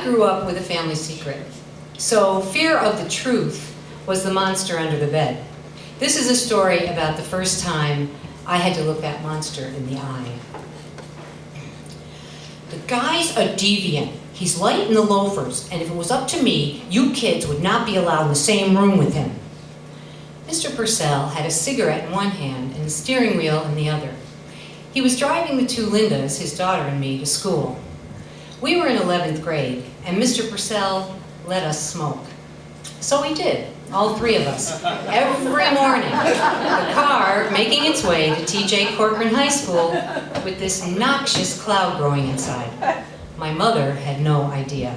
I grew up with a family secret, so fear of the truth was the monster under the bed. This is a story about the first time I had to look that monster in the eye. The guy's a deviant. He's light in the loafers, and if it was up to me, you kids would not be allowed in the same room with him. Mr. Purcell had a cigarette in one hand and the steering wheel in the other. He was driving the two Lindas, his daughter and me, to school. We were in 11th grade, and Mr. Purcell let us smoke. So we did, all three of us, every morning. The car making its way to T.J. Corcoran High School with this noxious cloud growing inside. My mother had no idea.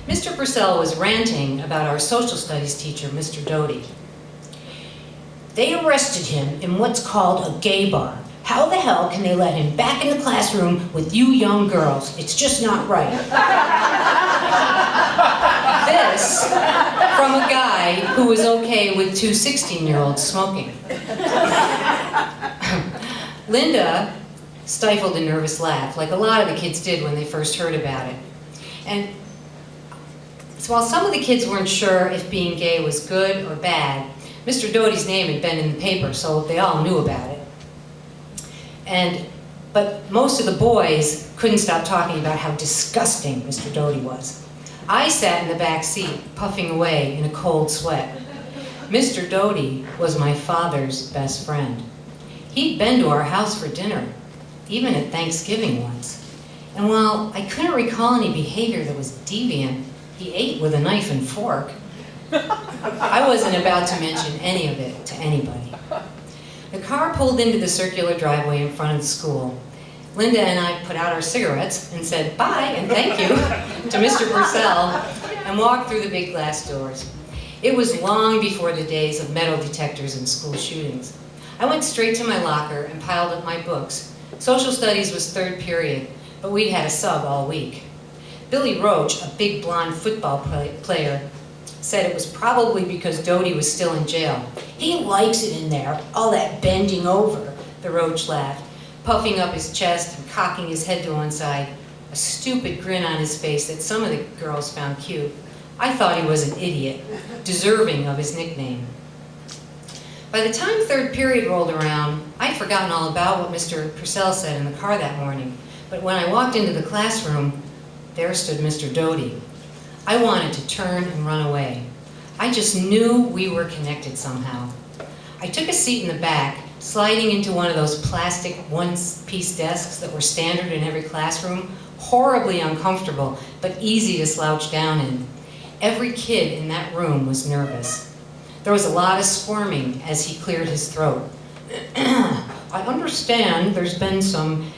Mr. Purcell was ranting about our social studies teacher, Mr. Doty. They arrested him in what's called a gay bar. How the hell can they let him back in the classroom with you young girls? It's just not right. This from a guy who was okay with two 16-year-olds smoking. Linda stifled a nervous laugh, like a lot of the kids did when they first heard about it. And so while some of the kids weren't sure if being gay was good or bad, Mr. Doty's name had been in the paper, so they all knew about it. But most of the boys couldn't stop talking about how disgusting Mr. Doty was. I sat in the back seat, puffing away in a cold sweat. Mr. Doty was my father's best friend. He'd been to our house for dinner, even at Thanksgiving once. And while I couldn't recall any behavior that was deviant, he ate with a knife and fork. I wasn't about to mention any of it to anybody. The car pulled into the circular driveway in front of the school. Linda and I put out our cigarettes and said bye and thank you to Mr. Purcell and walked through the big glass doors. It was long before the days of metal detectors and school shootings. I went straight to my locker and piled up my books. Social studies was third period, but we'd had a sub all week. Billy Roach, a big blonde football player, said it was probably because Doty was still in jail. He likes it in there, all that bending over, the Roach laughed, puffing up his chest and cocking his head to one side, a stupid grin on his face that some of the girls found cute. I thought he was an idiot, deserving of his nickname. By the time third period rolled around, I'd forgotten all about what Mr. Purcell said in the car that morning, but when I walked into the classroom, there stood Mr. Doty. I wanted to turn and run away. I just knew we were connected somehow. I took a seat in the back, sliding into one of those plastic one-piece desks that were standard in every classroom, horribly uncomfortable, but easy to slouch down in. Every kid in that room was nervous. There was a lot of squirming as he cleared his throat. I understand there's been some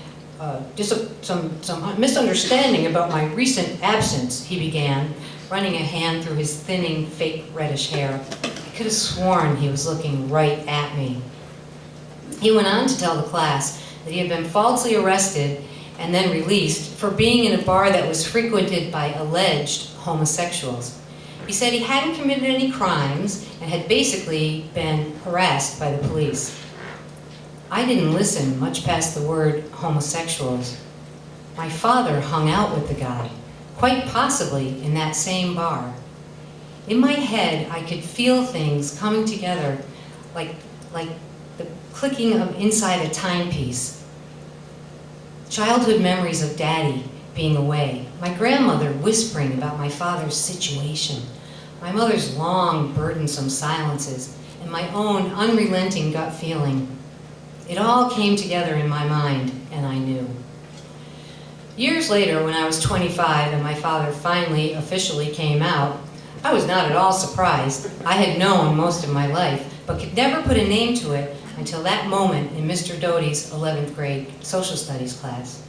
misunderstanding about my recent absence, he began, running a hand through his thinning, fake reddish hair. I could have sworn he was looking right at me. He went on to tell the class that he had been falsely arrested and then released for being in a bar that was frequented by alleged homosexuals. He said he hadn't committed any crimes and had basically been harassed by the police. I didn't listen much past the word homosexuals. My father hung out with the guy, quite possibly in that same bar. In my head, I could feel things coming together like the clicking of inside a timepiece. Childhood memories of Daddy being away, my grandmother whispering about my father's situation, my mother's long, burdensome silences, and my own unrelenting gut feeling. It all came together in my mind, and I knew. Years later, when I was 25 and my father finally officially came out, I was not at all surprised. I had known most of my life, but could never put a name to it until that moment in Mr. Doty's 11th grade social studies class.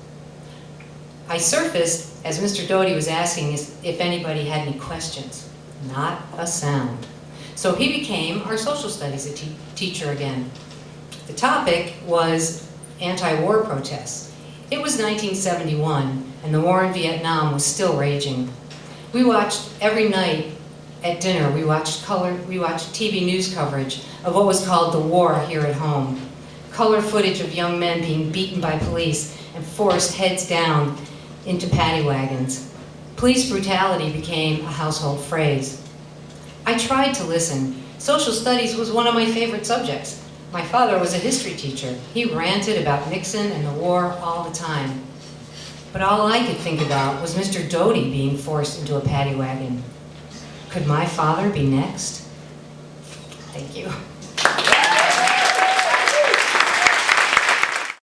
I surfaced as Mr. Doty was asking if anybody had any questions. Not a sound. So he became our social studies teacher again. The topic was anti-war protests. It was 1971, and the war in Vietnam was still raging. We watched every night at dinner, we watched TV news coverage of what was called the war here at home. Color footage of young men being beaten by police and forced heads down into paddy wagons. Police brutality became a household phrase. I tried to listen. Social studies was one of my favorite subjects. My father was a history teacher. He ranted about Nixon and the war all the time. But all I could think about was Mr. Doty being forced into a paddy wagon. Could my father be next? Thank you.